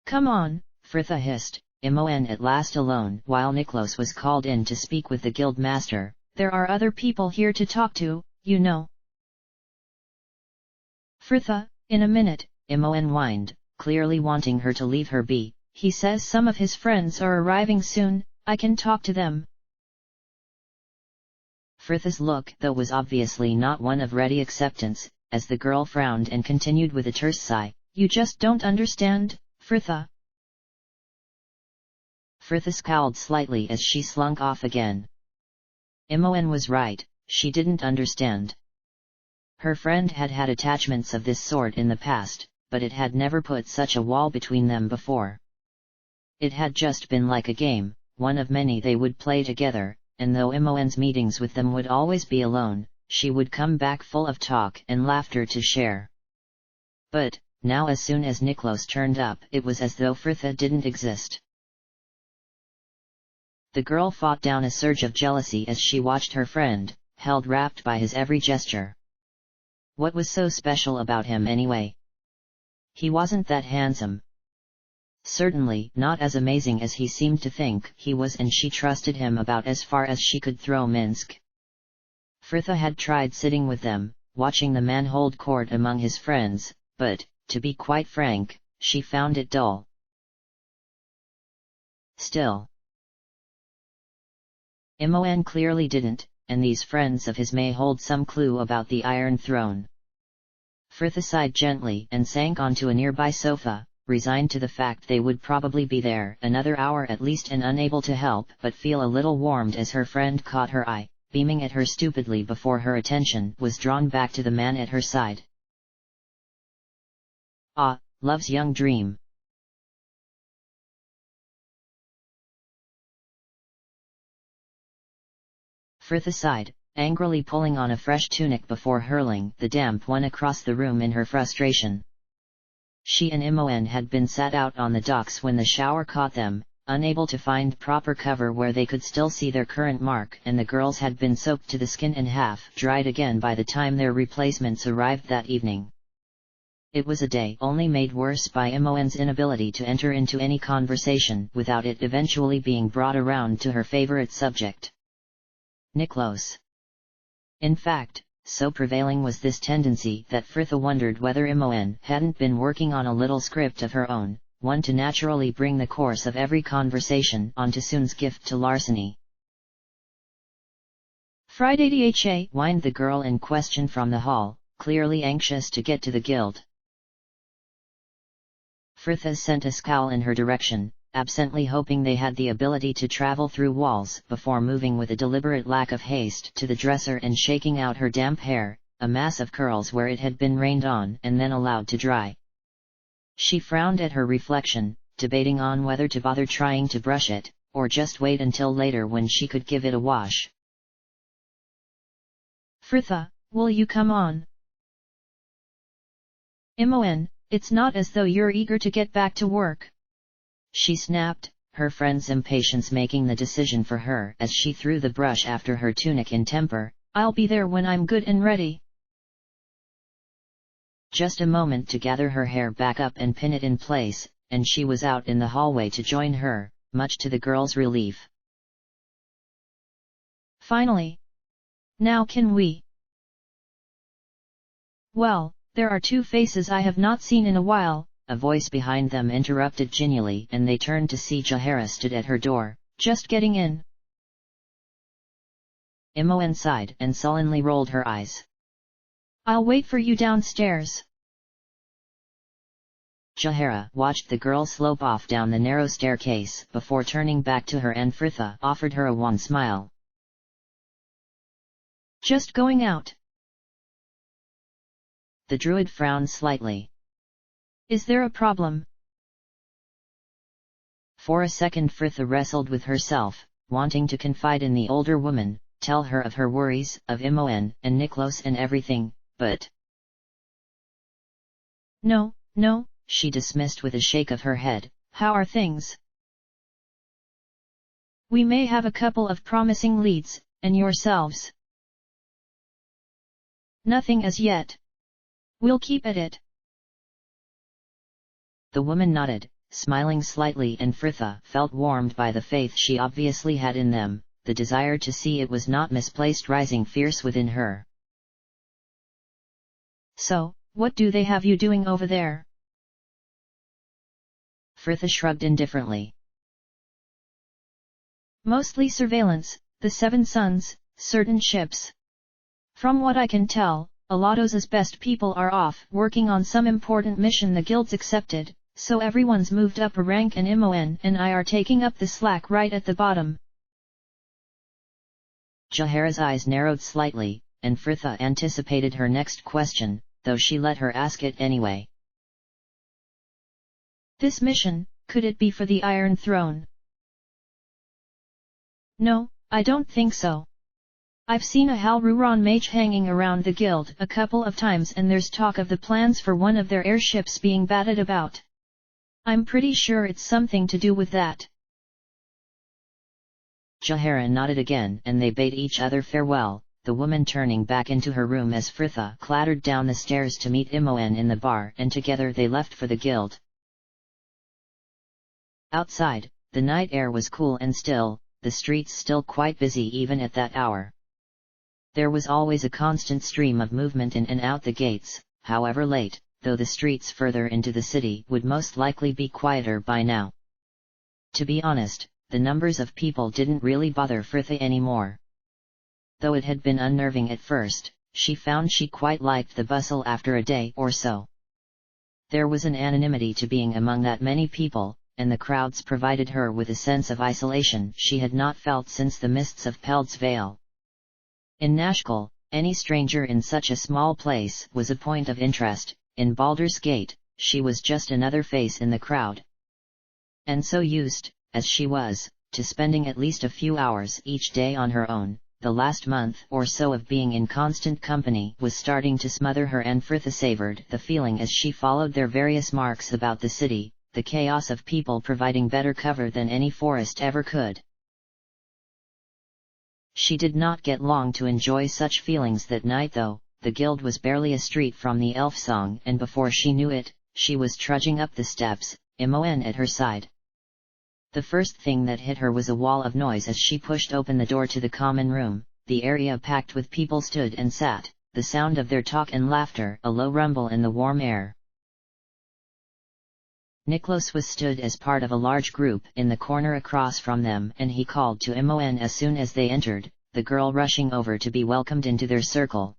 "Come on," Frithha hissed, Imoen at last alone while Niklos was called in to speak with the guild master. "There are other people here to talk to, you know." "Frithha, in a minute," Imoen whined, clearly wanting her to leave her be. "He says some of his friends are arriving soon, I can talk to them." Frithha's look though was obviously not one of ready acceptance, as the girl frowned and continued with a terse sigh, "You just don't understand, Frithha." Frithha scowled slightly as she slunk off again. Imoen was right, she didn't understand. Her friend had had attachments of this sort in the past, but it had never put such a wall between them before. It had just been like a game, one of many they would play together, and though Imoen's meetings with them would always be alone, she would come back full of talk and laughter to share. But, now as soon as Niklos turned up it was as though Frithha didn't exist. The girl fought down a surge of jealousy as she watched her friend, held rapt by his every gesture. What was so special about him anyway? He wasn't that handsome. Certainly not as amazing as he seemed to think he was, and she trusted him about as far as she could throw Minsk. Frithha had tried sitting with them, watching the man hold court among his friends, but, to be quite frank, she found it dull. Still, Imoen clearly didn't, and these friends of his may hold some clue about the Iron Throne. Frithha sighed gently and sank onto a nearby sofa, resigned to the fact they would probably be there another hour at least, and unable to help but feel a little warmed as her friend caught her eye, beaming at her stupidly before her attention was drawn back to the man at her side. "Ah, love's young dream." Frithha sighed, angrily pulling on a fresh tunic before hurling the damp one across the room in her frustration. She and Imoen had been sat out on the docks when the shower caught them, unable to find proper cover where they could still see their current mark, and the girls had been soaked to the skin and half dried again by the time their replacements arrived that evening. It was a day only made worse by Imoen's inability to enter into any conversation without it eventually being brought around to her favorite subject. Niklos. In fact, so prevailing was this tendency that Frithha wondered whether Imoen hadn't been working on a little script of her own, one to naturally bring the course of every conversation onto Soon's gift to larceny. "Friday dha," whined the girl in question from the hall, clearly anxious to get to the guild. Frithha sent a scowl in her direction, absently hoping they had the ability to travel through walls before moving with a deliberate lack of haste to the dresser and shaking out her damp hair, a mass of curls where it had been rained on and then allowed to dry. She frowned at her reflection, debating on whether to bother trying to brush it, or just wait until later when she could give it a wash. "Frithha, will you come on?" "Imoen, it's not as though you're eager to get back to work," she snapped, her friend's impatience making the decision for her as she threw the brush after her tunic in temper. "I'll be there when I'm good and ready." Just a moment to gather her hair back up and pin it in place, and she was out in the hallway to join her, much to the girl's relief. "Finally! Now can we?" "Well, there are two faces I have not seen in a while," a voice behind them interrupted genially, and they turned to see Jahara stood at her door, "Just getting in." Imoen sighed and sullenly rolled her eyes. "I'll wait for you downstairs." Jahara watched the girl slope off down the narrow staircase before turning back to her, and Fritha offered her a wan smile. "Just going out." The druid frowned slightly. "Is there a problem?" For a second Fritha wrestled with herself, wanting to confide in the older woman, tell her of her worries, of Imoen and Niklos and everything, but... No, she dismissed with a shake of her head. "How are things?" "We may have a couple of promising leads, and yourselves?" "Nothing as yet. We'll keep at it." The woman nodded, smiling slightly, and Fritha felt warmed by the faith she obviously had in them, the desire to see it was not misplaced rising fierce within her. "So, what do they have you doing over there?" Fritha shrugged indifferently. "Mostly surveillance, the Seven Suns, certain ships. From what I can tell, Alatos's best people are off working on some important mission the guild's accepted, so everyone's moved up a rank, and Imoen and I are taking up the slack right at the bottom." Jahara's eyes narrowed slightly, and Fritha anticipated her next question, though she let her ask it anyway. "This mission, could it be for the Iron Throne?" "No, I don't think so. I've seen a Halruron mage hanging around the guild a couple of times, and there's talk of the plans for one of their airships being batted about. I'm pretty sure it's something to do with that." Jahara nodded again, and they bade each other farewell, the woman turning back into her room as Fritha clattered down the stairs to meet Imoen in the bar, and together they left for the guild. Outside, the night air was cool and still, the streets still quite busy even at that hour. There was always a constant stream of movement in and out the gates, however late, though the streets further into the city would most likely be quieter by now. To be honest, the numbers of people didn't really bother Fritha anymore. Though it had been unnerving at first, she found she quite liked the bustle after a day or so. There was an anonymity to being among that many people, and the crowds provided her with a sense of isolation she had not felt since the mists of Peld's Vale. In Nashkel, any stranger in such a small place was a point of interest. In Baldur's Gate, she was just another face in the crowd. And so used, as she was, to spending at least a few hours each day on her own, the last month or so of being in constant company was starting to smother her, and Fritha savored the feeling as she followed their various marks about the city, the chaos of people providing better cover than any forest ever could. She did not get long to enjoy such feelings that night though. The guild was barely a street from the elf song, and before she knew it, she was trudging up the steps, Imoen at her side. The first thing that hit her was a wall of noise as she pushed open the door to the common room. The area packed with people stood and sat, the sound of their talk and laughter a low rumble in the warm air. Niklos was stood as part of a large group in the corner across from them, and he called to Imoen as soon as they entered, the girl rushing over to be welcomed into their circle.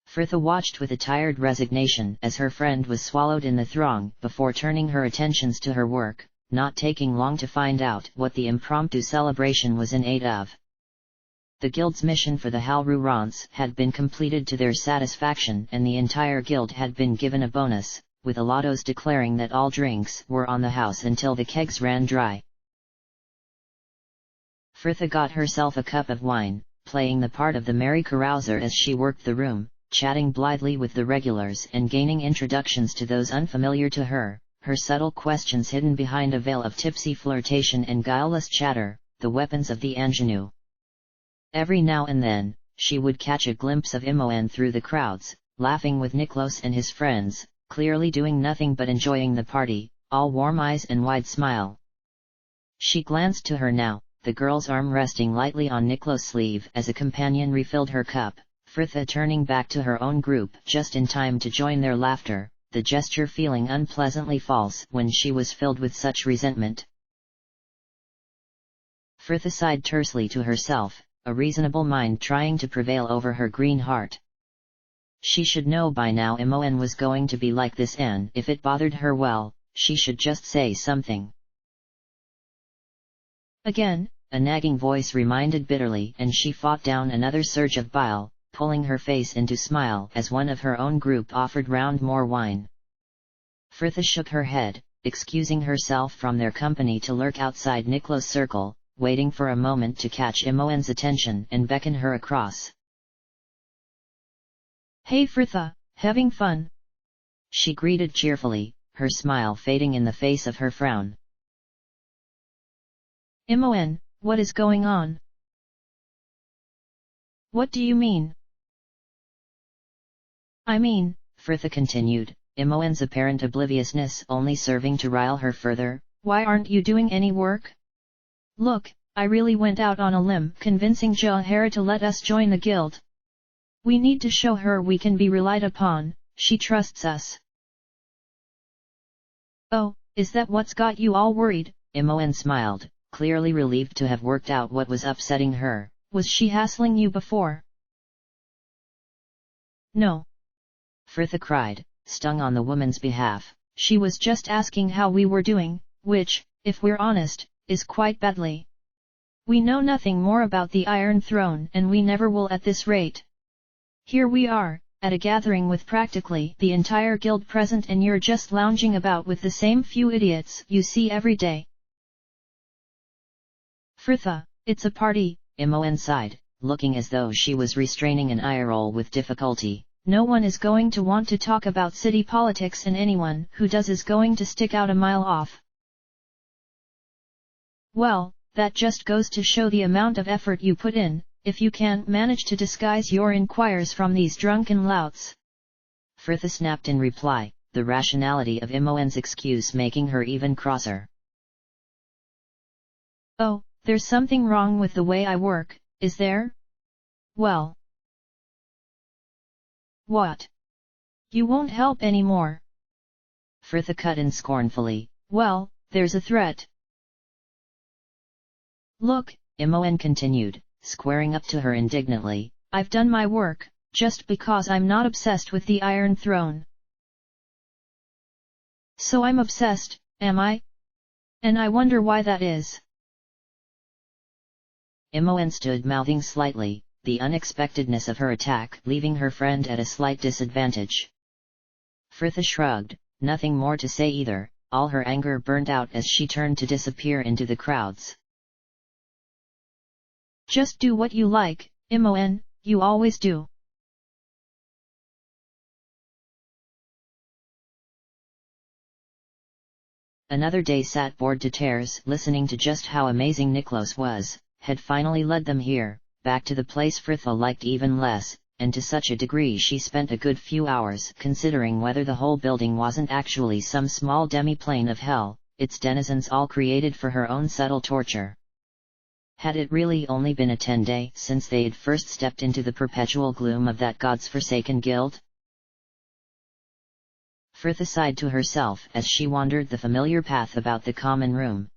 Fritha watched with a tired resignation as her friend was swallowed in the throng before turning her attentions to her work, not taking long to find out what the impromptu celebration was in aid of. The guild's mission for the Halrurons had been completed to their satisfaction, and the entire guild had been given a bonus, with Alatos declaring that all drinks were on the house until the kegs ran dry. Fritha got herself a cup of wine, playing the part of the merry carouser as she worked the room, chatting blithely with the regulars and gaining introductions to those unfamiliar to her, her subtle questions hidden behind a veil of tipsy flirtation and guileless chatter, the weapons of the ingenue. Every now and then, she would catch a glimpse of Imoen through the crowds, laughing with Niklos and his friends, clearly doing nothing but enjoying the party, all warm eyes and wide smile. She glanced to her now, the girl's arm resting lightly on Niklos' sleeve as a companion refilled her cup, Fritha turning back to her own group just in time to join their laughter, the gesture feeling unpleasantly false when she was filled with such resentment. Fritha sighed tersely to herself, a reasonable mind trying to prevail over her green heart. She should know by now Imoen was going to be like this, and if it bothered her, well, she should just say something. Again, a nagging voice reminded bitterly, and she fought down another surge of bile, pulling her face into smile as one of her own group offered round more wine. Fritha shook her head, excusing herself from their company to lurk outside Niklos' circle, waiting for a moment to catch Imoen's attention and beckon her across. "Hey Fritha, having fun?" she greeted cheerfully, her smile fading in the face of her frown. "Imoen, what is going on?" "What do you mean?" "I mean," Fritha continued, Imoen's apparent obliviousness only serving to rile her further, "why aren't you doing any work? Look, I really went out on a limb convincing Jahara to let us join the guild. We need to show her we can be relied upon, she trusts us." "Oh, is that what's got you all worried?" Imoen smiled, clearly relieved to have worked out what was upsetting her. "Was she hassling you before?" "No," Fritha cried, stung on the woman's behalf. "She was just asking how we were doing, which, if we're honest, is quite badly. We know nothing more about the Iron Throne and we never will at this rate. Here we are, at a gathering with practically the entire guild present, and you're just lounging about with the same few idiots you see every day." "Fritha, it's a party," Imoen sighed, looking as though she was restraining an eye roll with difficulty. "No one is going to want to talk about city politics, and anyone who does is going to stick out a mile off." "Well, that just goes to show the amount of effort you put in, if you can't manage to disguise your inquiries from these drunken louts," Fritha snapped in reply, the rationality of Imoen's excuse making her even crosser. "Oh, there's something wrong with the way I work, is there? Well..." "What? You won't help anymore?" Fritha cut in scornfully. "Well, there's a threat." "Look," Imoen continued, squaring up to her indignantly, "I've done my work, just because I'm not obsessed with the Iron Throne." "So I'm obsessed, am I? And I wonder why that is." Imoen stood mouthing slightly, the unexpectedness of her attack leaving her friend at a slight disadvantage. Fritha shrugged, nothing more to say either, all her anger burnt out as she turned to disappear into the crowds. "Just do what you like, Imoen, you always do." Another day sat bored to tears listening to just how amazing Niklos was, had finally led them here, back to the place Fritha liked even less, and to such a degree she spent a good few hours considering whether the whole building wasn't actually some small demi-plane of hell, its denizens all created for her own subtle torture. Had it really only been a 10-day since they had first stepped into the perpetual gloom of that God's forsaken guild? Fritha sighed to herself as she wandered the familiar path about the common room.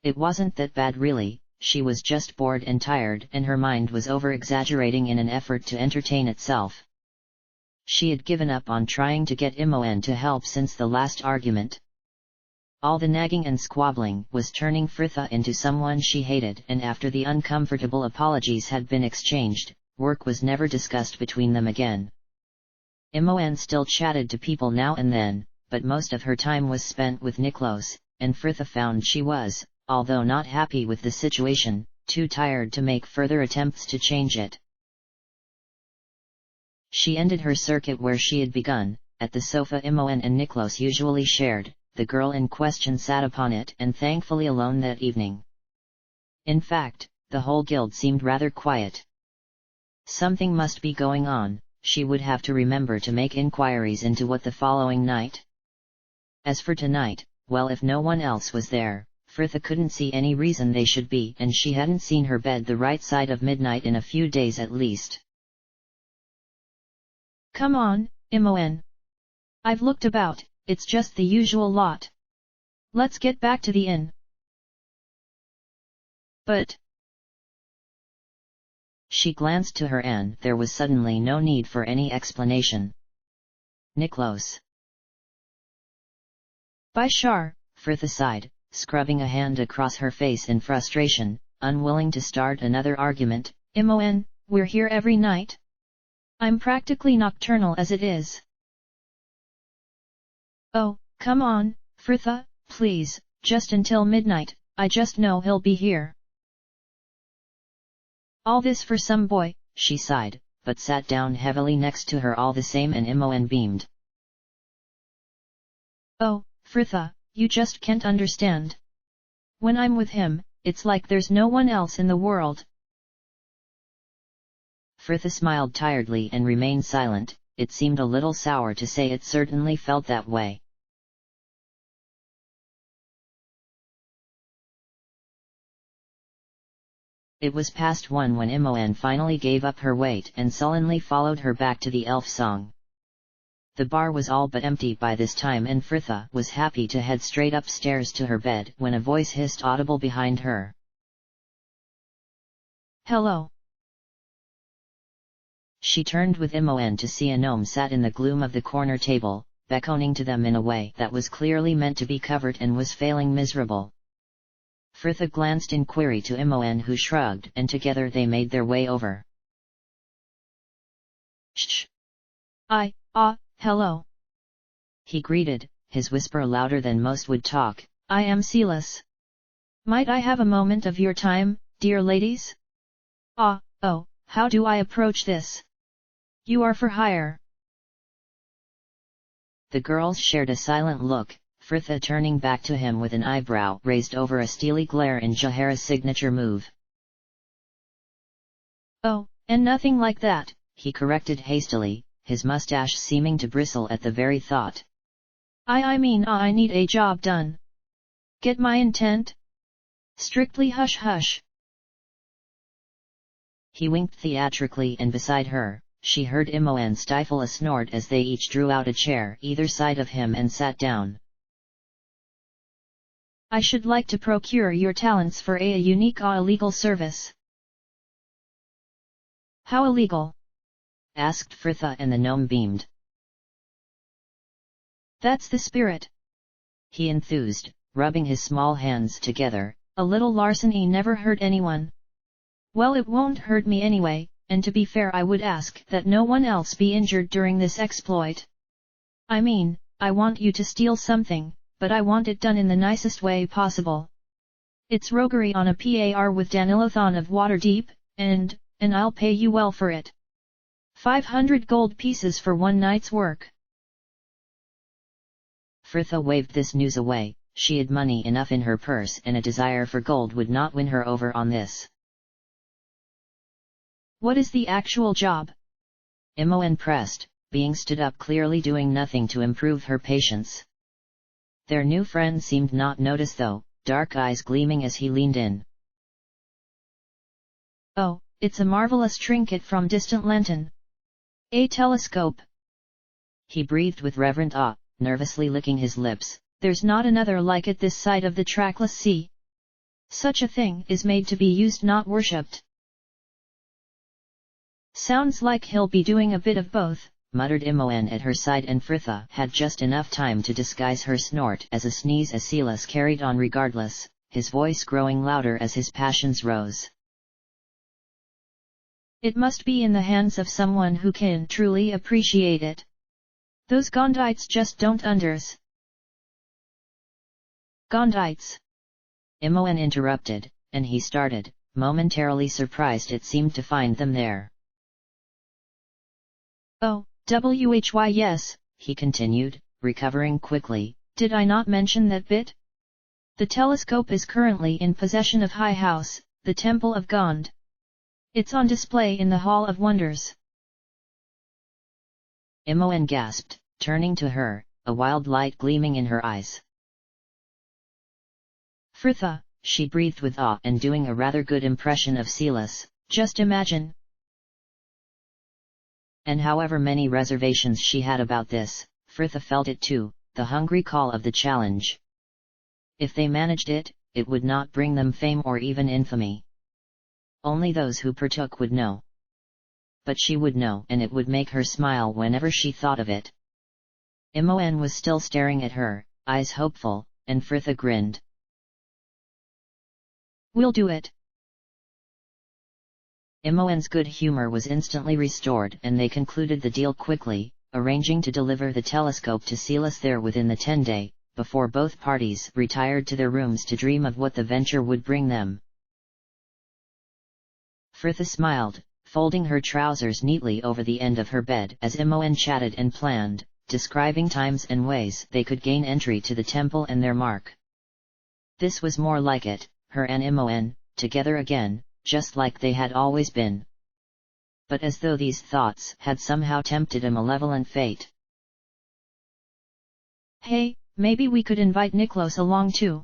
It wasn't that bad really, she was just bored and tired, and her mind was over-exaggerating in an effort to entertain itself. She had given up on trying to get Imoen to help since the last argument. All the nagging and squabbling was turning Fritha into someone she hated, and after the uncomfortable apologies had been exchanged, work was never discussed between them again. Imoen still chatted to people now and then, but most of her time was spent with Niklos, and Fritha found she was, although not happy with the situation, too tired to make further attempts to change it. She ended her circuit where she had begun, at the sofa Imoen and Niklos usually shared, the girl in question sat upon it and thankfully alone that evening. In fact, the whole guild seemed rather quiet. Something must be going on, she would have to remember to make inquiries into what the following night. As for tonight, well, if no one else was there, Frithia couldn't see any reason they should be, and she hadn't seen her bed the right side of midnight in a few days at least. Come on, Imoen. I've looked about, it's just the usual lot. Let's get back to the inn. But... She glanced to her and there was suddenly no need for any explanation. Niklos. By Shar, Frithia sighed, scrubbing a hand across her face in frustration, unwilling to start another argument. Imoen, we're here every night. I'm practically nocturnal as it is. Oh, come on, Frithia, please, just until midnight, I just know he'll be here. All this for some boy, she sighed, but sat down heavily next to her all the same, and Imoen beamed. Oh, Frithia, you just can't understand. When I'm with him, it's like there's no one else in the world. Frithia smiled tiredly and remained silent. It seemed a little sour to say it certainly felt that way. It was past 1 when Imoen finally gave up her weight and sullenly followed her back to the elf song. The bar was all but empty by this time, and Frithia was happy to head straight upstairs to her bed when a voice hissed audible behind her. Hello. She turned with Imoen to see a gnome sat in the gloom of the corner table, beckoning to them in a way that was clearly meant to be covered and was failing miserable. Frithia glanced in query to Imoen, who shrugged, and together they made their way over. Shh. Hello. He greeted, his whisper louder than most would talk. I am Silas. Might I have a moment of your time, dear ladies? How do I approach this? You are for hire. The girls shared a silent look, Frithia turning back to him with an eyebrow raised over a steely glare in Jaehaera's signature move. Oh, and nothing like that, he corrected hastily, his mustache seeming to bristle at the very thought. I mean I need a job done. Get my intent? Strictly hush hush. He winked theatrically, and beside her, she heard Imoen stifle a snort as they each drew out a chair either side of him and sat down. I should like to procure your talents for a unique illegal service. How illegal? Asked Frithia, and the gnome beamed. That's the spirit. He enthused, rubbing his small hands together. A little larceny never hurt anyone. Well, it won't hurt me anyway, and to be fair, I would ask that no one else be injured during this exploit. I mean, I want you to steal something, but I want it done in the nicest way possible. It's roguery on a par with Danilothon of Waterdeep, and I'll pay you well for it. 500 gold pieces for one night's work. Frithia waved this news away. She had money enough in her purse, and a desire for gold would not win her over on this. What is the actual job? Imoen pressed, being stood up, clearly doing nothing to improve her patience. Their new friend seemed not notice though, dark eyes gleaming as he leaned in. Oh, it's a marvelous trinket from distant Lenton. A telescope. He breathed with reverent awe, nervously licking his lips. There's not another like it this side of the trackless sea. Such a thing is made to be used, not worshipped. Sounds like he'll be doing a bit of both, muttered Imoen at her side, and Frithia had just enough time to disguise her snort as a sneeze as Silas carried on regardless, his voice growing louder as his passions rose. It must be in the hands of someone who can truly appreciate it. Those Gondites just don't unders. Gondites? Imoen interrupted, and he started, momentarily surprised it seemed to find them there. Oh, yes, he continued, recovering quickly, Did I not mention that bit? The telescope is currently in possession of High House, the Temple of Gond. It's on display in the Hall of Wonders. Imoen gasped, turning to her, a wild light gleaming in her eyes. Fritha, she breathed with awe and doing a rather good impression of Silas, just imagine. And however many reservations she had about this, Fritha felt it too, the hungry call of the challenge. If they managed it, it would not bring them fame or even infamy. Only those who partook would know. But she would know, and it would make her smile whenever she thought of it. Imoen was still staring at her, eyes hopeful, and Fritha grinned. We'll do it. Imoen's good humor was instantly restored and they concluded the deal quickly, arranging to deliver the telescope to Silas there within the 10-day, before both parties retired to their rooms to dream of what the venture would bring them. Fritha smiled, folding her trousers neatly over the end of her bed as Imoen chatted and planned, describing times and ways they could gain entry to the temple and their mark. This was more like it, her and Imoen, together again, just like they had always been. But as though these thoughts had somehow tempted a malevolent fate. Hey, maybe we could invite Niklos along too.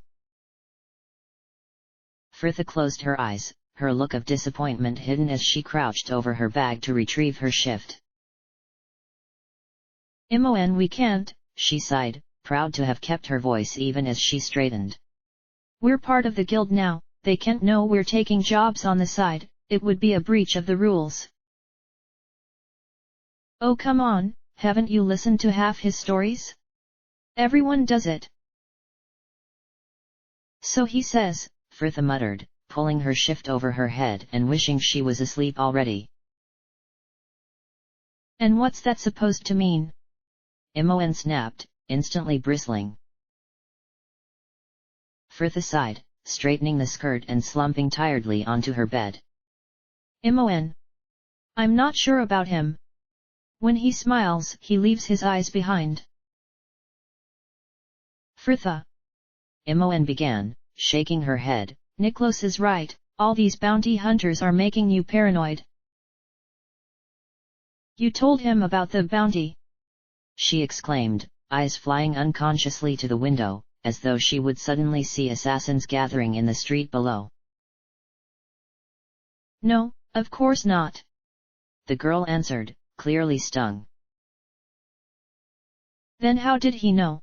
Fritha closed her eyes, her look of disappointment hidden as she crouched over her bag to retrieve her shift. Imoen, we can't, she sighed, proud to have kept her voice even as she straightened. We're part of the guild now, they can't know we're taking jobs on the side, it would be a breach of the rules. Oh come on, haven't you listened to half his stories? Everyone does it. So he says, Fritha muttered, pulling her shift over her head and wishing she was asleep already. And what's that supposed to mean? Imoen snapped, instantly bristling. Fritha sighed, straightening the skirt and slumping tiredly onto her bed. Imoen. I'm not sure about him. When he smiles, he leaves his eyes behind. Fritha. Imoen began, shaking her head. Niklos is right, all these bounty hunters are making you paranoid. You told him about the bounty? She exclaimed, eyes flying unconsciously to the window, as though she would suddenly see assassins gathering in the street below. No, of course not. The girl answered, clearly stung. Then how did he know?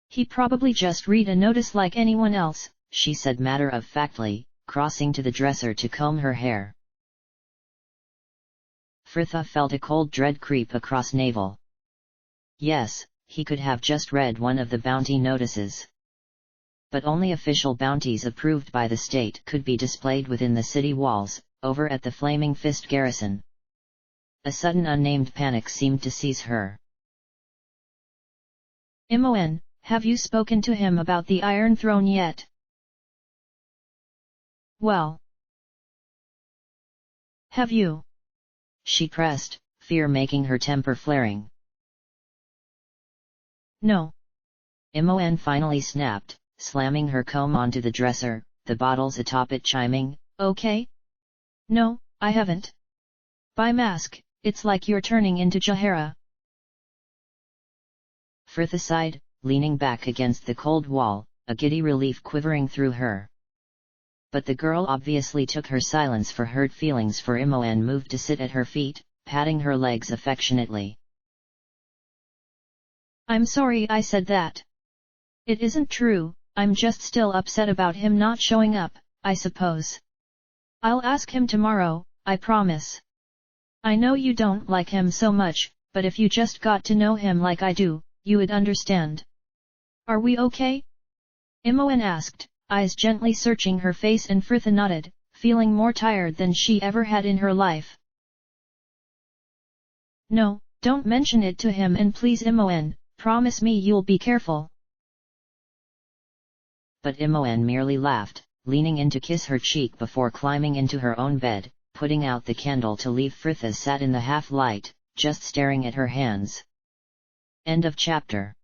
He probably just read a notice like anyone else, she said matter-of-factly, crossing to the dresser to comb her hair. Fritha felt a cold dread creep across navel. Yes, he could have just read one of the bounty notices. But only official bounties approved by the state could be displayed within the city walls, over at the Flaming Fist garrison. A sudden unnamed panic seemed to seize her. Imoen, have you spoken to him about the Iron Throne yet? Well. Have you? She pressed, fear making her temper flaring. No. Imoen finally snapped, slamming her comb onto the dresser, the bottles atop it chiming, Okay? No, I haven't. By mask, it's like you're turning into Jahara. Fritha sighed, leaning back against the cold wall, a giddy relief quivering through her. But the girl obviously took her silence for hurt feelings, for Imoen moved to sit at her feet, patting her legs affectionately. I'm sorry I said that. It isn't true, I'm just still upset about him not showing up, I suppose. I'll ask him tomorrow, I promise. I know you don't like him so much, but if you just got to know him like I do, you would understand. Are we okay? Imoen asked, eyes gently searching her face, and Fritha nodded, feeling more tired than she ever had in her life. No, don't mention it to him, and please Imoen, promise me you'll be careful. But Imoen merely laughed, leaning in to kiss her cheek before climbing into her own bed, putting out the candle to leave Fritha sat in the half-light, just staring at her hands. End of chapter.